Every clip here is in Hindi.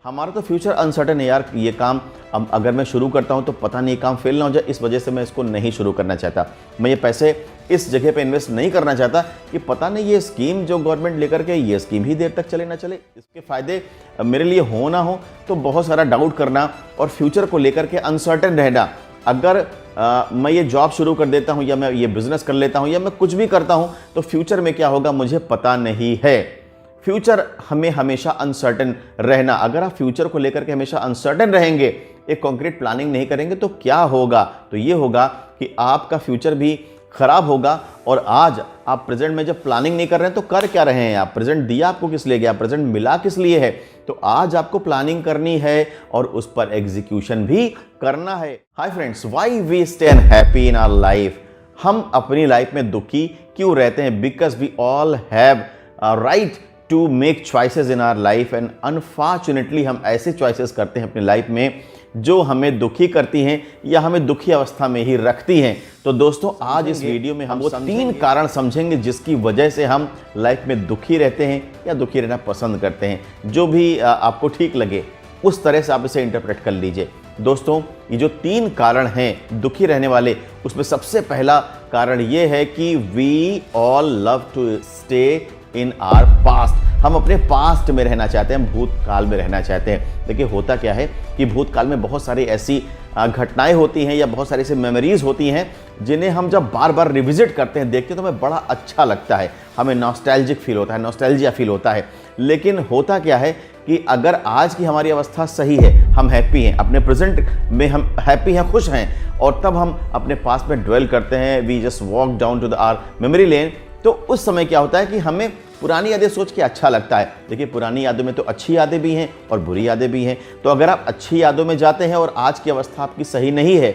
हमारा तो फ्यूचर अनसर्टेन है यार, ये काम अब अगर मैं शुरू करता हूँ तो पता नहीं काम फेल ना हो जाए, इस वजह से मैं इसको नहीं शुरू करना चाहता। मैं ये पैसे इस जगह पे इन्वेस्ट नहीं करना चाहता कि पता नहीं ये स्कीम जो गवर्नमेंट लेकर के ये स्कीम ही देर तक चले ना चले, इसके फ़ायदे मेरे लिए हो ना हो। तो बहुत सारा डाउट करना और फ्यूचर को लेकर के अनसर्टेन रहना। अगर मैं ये जॉब शुरू कर देता हूँ या मैं ये बिज़नेस कर लेता हूँ या मैं कुछ भी करता हूँ तो फ्यूचर में क्या होगा मुझे पता नहीं है। फ्यूचर हमें हमेशा अनसर्टेन रहना। अगर आप फ्यूचर को लेकर के हमेशा अनसर्टेन रहेंगे, एक कॉन्क्रीट प्लानिंग नहीं करेंगे तो क्या होगा, तो ये होगा कि आपका फ्यूचर भी खराब होगा। और आज आप प्रेजेंट में जब प्लानिंग नहीं कर रहे हैं तो कर क्या रहे हैं आप? प्रेजेंट दिया आपको किस लिए गया? प्रेजेंट मिला किस लिए है? तो आज आपको प्लानिंग करनी है और उस पर एग्जीक्यूशन भी करना है। Hi friends, why we stay unhappy in our life? हम अपनी लाइफ में दुखी क्यों रहते हैं? Because we all have right to make choices in our life and unfortunately हम ऐसे चॉइसेस करते हैं अपनी लाइफ में जो हमें दुखी करती हैं या हमें दुखी अवस्था में ही रखती हैं। तो दोस्तों आज इस वीडियो में हम वो 3 कारण समझेंगे जिसकी वजह से हम लाइफ में दुखी रहते हैं या दुखी रहना पसंद करते हैं। जो भी आपको ठीक लगे उस तरह से आप इसे इंटरप्रेट कर लीजिए। दोस्तों ये जो 3 कारण हैं दुखी रहने वाले, उसमें सबसे पहला कारण ये है कि we all love to stay in our past. हम अपने पास्ट में रहना चाहते हैं, हम भूतकाल में रहना चाहते हैं। देखिए होता क्या है कि भूतकाल में बहुत सारी ऐसी घटनाएं होती हैं या बहुत सारी ऐसी मेमोरीज होती हैं जिन्हें हम जब बार बार रिविजिट करते हैं, देखते हैं तो हमें बड़ा अच्छा लगता है, हमें नॉस्टैल्जिक फील होता है, नॉस्टैल्जिया फील होता है। लेकिन होता क्या है कि अगर आज की हमारी अवस्था सही है, हम हैप्पी हैं, अपने प्रेजेंट में हम हैप्पी हैं, खुश हैं, और तब हम अपने पास्ट में ड्वेल करते हैं, we just walk down to the our memory lane, तो उस समय क्या होता है कि हमें पुरानी यादें सोच के अच्छा लगता है। देखिए पुरानी यादों में तो अच्छी यादें भी हैं और बुरी यादें भी हैं। तो अगर आप अच्छी यादों में जाते हैं और आज की अवस्था आपकी सही नहीं है,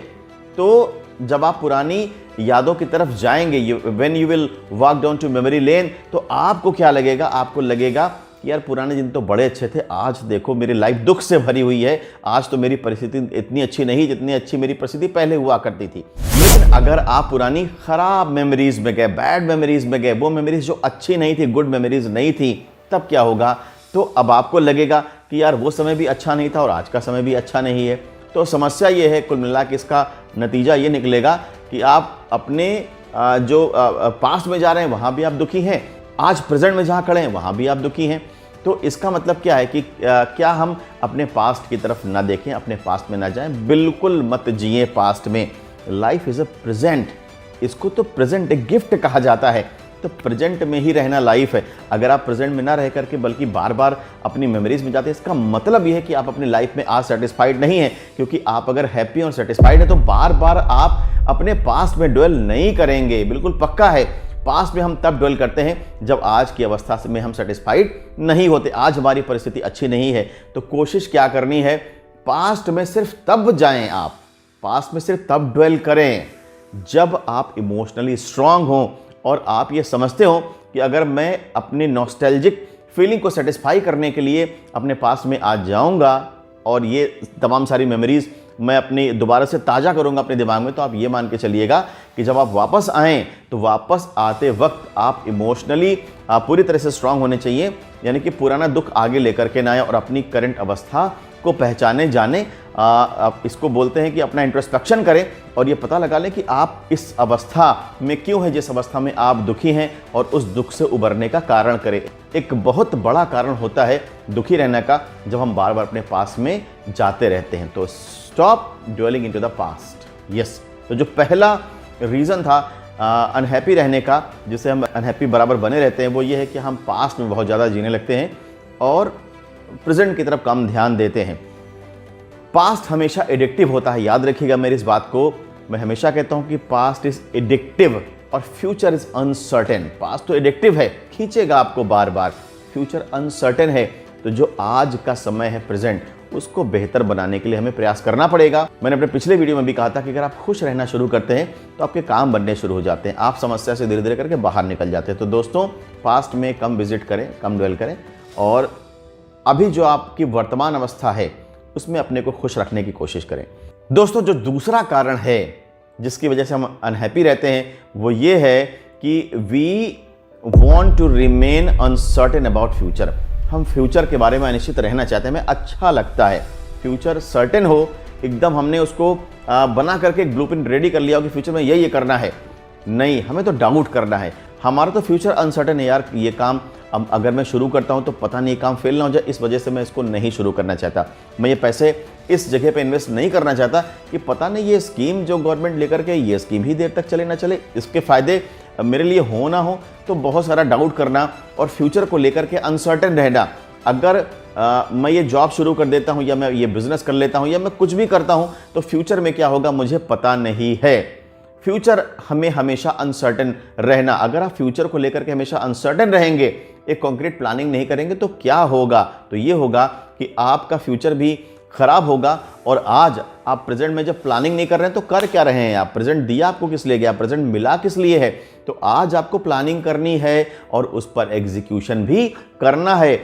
तो जब आप पुरानी यादों की तरफ जाएंगे, when you will walk down to memory lane, तो आपको क्या लगेगा? आपको लगेगा कि यार पुराने दिन तो बड़े अच्छे थे, आज देखो मेरी लाइफ दुख से भरी हुई है, आज तो मेरी परिस्थिति इतनी अच्छी नहीं जितनी अच्छी मेरी परिस्थिति पहले हुआ करती थी। लेकिन अगर आप पुरानी खराब मेमोरीज में गए, बैड मेमोरीज में गए, वो मेमोरीज जो अच्छी नहीं थी, गुड मेमोरीज नहीं थी, तब क्या होगा? तो अब आपको लगेगा कि यार वो समय भी अच्छा नहीं था और आज का समय भी अच्छा नहीं है। तो समस्या ये है, कुल मिला के इसका नतीजा ये निकलेगा कि आप अपने जो पास्ट में जा रहे हैं वहाँ भी आप दुखी हैं, आज प्रेजेंट में जहाँ खड़े हैं वहाँ भी आप दुखी हैं। तो इसका मतलब क्या है कि क्या हम अपने पास्ट की तरफ ना देखें, अपने पास्ट में ना जाएं? बिल्कुल मत जिए पास्ट में। लाइफ इज़ अ प्रेजेंट, इसको तो प्रेजेंट एक गिफ्ट कहा जाता है। तो प्रेजेंट में ही रहना लाइफ है। अगर आप प्रेजेंट में ना रह करके बल्कि बार बार अपनी मेमोरीज में जाते हैं, इसका मतलब यह है कि आप अपनी लाइफ में आज सेटिस्फाइड नहीं है। क्योंकि आप अगर हैप्पी और सेटिस्फाइड है तो बार बार आप अपने पास्ट में ड्वेल नहीं करेंगे, बिल्कुल पक्का है। पास्ट में हम तब ड्वेल करते हैं जब आज की अवस्था में हम सेटिस्फाइड नहीं होते, आज हमारी परिस्थिति अच्छी नहीं है। तो कोशिश क्या करनी है? पास्ट में सिर्फ तब जाएं, आप पास्ट में सिर्फ तब ड्वेल करें जब आप इमोशनली स्ट्रांग हों और आप ये समझते हो कि अगर मैं अपनी नॉस्टैल्जिक फीलिंग को सेटिस्फाई करने के लिए अपने पास्ट में आ जाऊंगा और ये तमाम सारी मेमोरीज मैं अपनी दोबारा से ताज़ा करूंगा अपने दिमाग में, तो आप ये मान के चलिएगा कि जब आप वापस आएँ तो वापस आते वक्त आप इमोशनली पूरी तरह से स्ट्रांग होने चाहिए। यानी कि पुराना दुख आगे लेकर के ना आए और अपनी करंट अवस्था को पहचाने जाने, आप इसको बोलते हैं कि अपना इंट्रोस्पेक्शन करें और ये पता लगा लें कि आप इस अवस्था में क्यों हैं, जिस अवस्था में आप दुखी हैं, और उस दुख से उबरने का कारण करें। एक बहुत बड़ा कारण होता है दुखी रहने का जब हम बार बार अपने पास में जाते रहते हैं। तो stop dwelling into the past. Yes, तो जो पहला रीज़न था अनहैप्पी रहने का, जिससे हम अनहैप्पी बराबर बने रहते हैं, वो ये है कि हम पास्ट में बहुत ज़्यादा जीने लगते हैं और प्रेजेंट की तरफ कम ध्यान देते हैं। पास्ट हमेशा एडिक्टिव होता है, याद रखिएगा मेरी इस बात को। मैं हमेशा कहता हूं कि पास्ट इज एडिक्टिव और फ्यूचर इज अनसर्टेन। पास्ट तो एडिक्टिव है, खींचेगा आपको बार बार, फ्यूचर अनसर्टेन है। तो जो आज का समय है प्रेजेंट, उसको बेहतर बनाने के लिए हमें प्रयास करना पड़ेगा। मैंने अपने पिछले वीडियो में भी कहा था कि अगर आप खुश रहना शुरू करते हैं तो आपके काम बनने शुरू हो जाते हैं, आप समस्या से धीरे धीरे करके बाहर निकल जाते हैं। तो दोस्तों पास्ट में कम विजिट करें, कम ड्वेल करें और अभी जो आपकी वर्तमान अवस्था है उसमें अपने को खुश रखने की कोशिश करें। दोस्तों जो दूसरा कारण है जिसकी वजह से हम अनहैप्पी रहते हैं वो ये है कि we want to remain uncertain about future. हम फ्यूचर के बारे में अनिश्चित रहना चाहते हैं, हमें अच्छा लगता है फ्यूचर सर्टेन हो, एकदम हमने उसको बना करके एक ब्लूप्रिंट रेडी कर लिया हो कि फ्यूचर में ये करना है। नहीं, हमें तो डाउट करना है। हमारा तो फ्यूचर अनसर्टेन है यार, ये काम अब अगर मैं शुरू करता हूँ तो पता नहीं काम फेल ना हो जाए, इस वजह से मैं इसको नहीं शुरू करना चाहता। मैं ये पैसे इस जगह पे इन्वेस्ट नहीं करना चाहता कि पता नहीं ये स्कीम जो गवर्नमेंट लेकर के, ये स्कीम ही देर तक चले ना चले, इसके फ़ायदे मेरे लिए हो ना हो। तो बहुत सारा डाउट करना और फ्यूचर को लेकर के अनसर्टेन रहना। अगर मैं ये जॉब शुरू कर देता हूँ या मैं ये बिज़नेस कर लेता हूँ या मैं कुछ भी करता हूँ तो फ्यूचर में क्या होगा मुझे पता नहीं है। फ्यूचर हमें हमेशा अनसर्टेन रहना। अगर आप फ्यूचर को लेकर के हमेशा अनसर्टेन रहेंगे, एक कॉन्क्रीट प्लानिंग नहीं करेंगे तो क्या होगा? तो ये होगा कि आपका फ्यूचर भी खराब होगा। और आज आप प्रेजेंट में जब प्लानिंग नहीं कर रहे हैं तो कर क्या रहे हैं आप? प्रेजेंट दिया आपको किस लिए गया? प्रेजेंट मिला किस लिए है? तो आज आपको प्लानिंग करनी है और उस पर एग्जीक्यूशन भी करना है।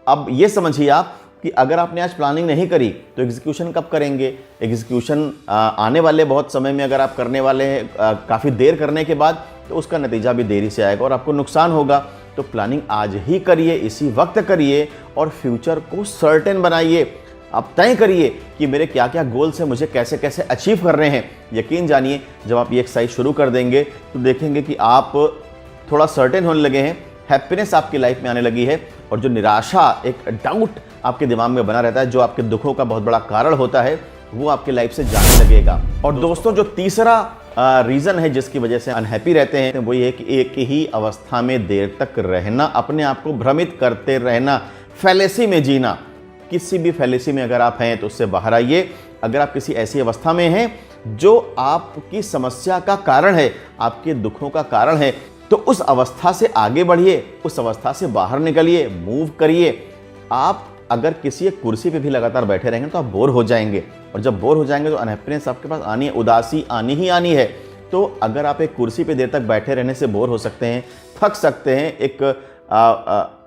अब ये समझिए आप कि अगर आपने आज प्लानिंग नहीं करी तो एग्जीक्यूशन कब करेंगे? एग्जीक्यूशन आने वाले बहुत समय में अगर आप करने वाले हैं काफ़ी देर करने के बाद, तो उसका नतीजा भी देरी से आएगा और आपको नुकसान होगा। तो प्लानिंग आज ही करिए, इसी वक्त करिए और फ्यूचर को सर्टेन बनाइए। आप तय करिए कि मेरे क्या क्या गोल्स हैं, मुझे कैसे कैसे अचीव कर रहे हैं। यकीन जानिए जब आप ये एक्सरसाइज शुरू कर देंगे तो देखेंगे कि आप थोड़ा सर्टेन होने लगे हैं, हैप्पीनेस आपकी लाइफ में आने लगी है और जो निराशा, एक डाउट आपके दिमाग में बना रहता है, जो आपके दुखों का बहुत बड़ा कारण होता है, वो आपकी लाइफ से जाने लगेगा। और दोस्तों जो तीसरा रीज़न है जिसकी वजह से अनहैप्पी रहते हैं वो ये है कि एक ही अवस्था में देर तक रहना, अपने आप को भ्रमित करते रहना, फैलेसी में जीना। किसी भी फैलेसी में अगर आप हैं तो उससे बाहर आइए। अगर आप किसी ऐसी अवस्था में हैं जो आपकी समस्या का कारण है, आपके दुखों का कारण है, तो उस अवस्था से आगे बढ़िए, उस अवस्था से बाहर निकलिए, मूव करिए। आप अगर किसी एक कुर्सी पे भी लगातार बैठे रहेंगे तो आप बोर हो जाएंगे और जब बोर हो जाएंगे तो अनहैप्पीनेस आपके पास आनी है, उदासी आनी ही आनी है। तो अगर आप एक कुर्सी पे देर तक बैठे रहने से बोर हो सकते हैं, थक सकते हैं,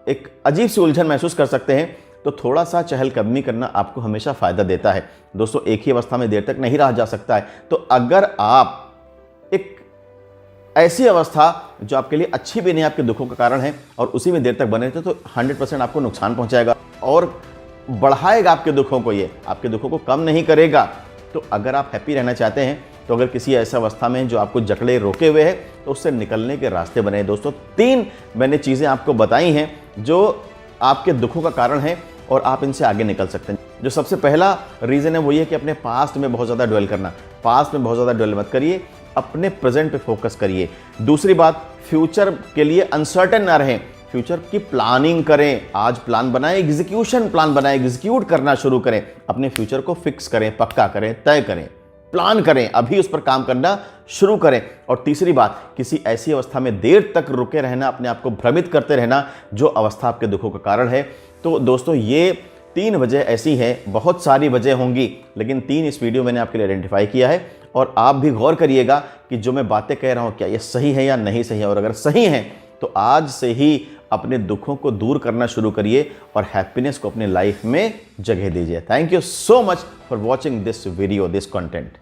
एक अजीब सी उलझन महसूस कर सकते हैं, तो थोड़ा सा चहलकदमी करना आपको हमेशा फ़ायदा देता है। दोस्तों एक ही अवस्था में देर तक नहीं रहा जा सकता है। तो अगर आप एक ऐसी अवस्था जो आपके लिए अच्छी भी नहीं, आपके दुखों का कारण है और उसी में देर तक बने रहते तो 100% आपको नुकसान पहुंचाएगा और बढ़ाएगा आपके दुखों को, ये आपके दुखों को कम नहीं करेगा। तो अगर आप हैप्पी रहना चाहते हैं तो अगर किसी ऐसा अवस्था में जो आपको जकड़े रोके हुए है तो उससे निकलने के रास्ते बने। दोस्तों 3 मैंने चीज़ें आपको बताई हैं जो आपके दुखों का कारण है और आप इनसे आगे निकल सकते हैं। जो सबसे पहला रीज़न है वो ये कि अपने पास्ट में बहुत ज़्यादा ड्वेल करना। पास्ट में बहुत ज़्यादा ड्वेल मत करिए, अपने प्रेजेंट पे फोकस करिए। दूसरी बात, फ्यूचर के लिए अनसर्टेन ना रहें, फ्यूचर की प्लानिंग करें। आज प्लान बनाएं, एग्जीक्यूशन प्लान बनाएं, एग्जीक्यूट करना शुरू करें, अपने फ्यूचर को फिक्स करें, पक्का करें, तय करें, प्लान करें, अभी उस पर काम करना शुरू करें। और तीसरी बात, किसी ऐसी अवस्था में देर तक रुके रहना, अपने आप को भ्रमित करते रहना जो अवस्था आपके दुखों का कारण है। तो दोस्तों ये 3 वजह ऐसी हैं, बहुत सारी वजह होंगी लेकिन 3 इस वीडियो मैंने आपके लिए आइडेंटिफाई किया है। और आप भी गौर करिएगा कि जो मैं बातें कह रहा हूँ क्या ये सही है या नहीं सही है, और अगर सही है तो आज से ही अपने दुखों को दूर करना शुरू करिए और हैप्पीनेस को अपने लाइफ में जगह दीजिए। Thank you so much for watching this video, this content.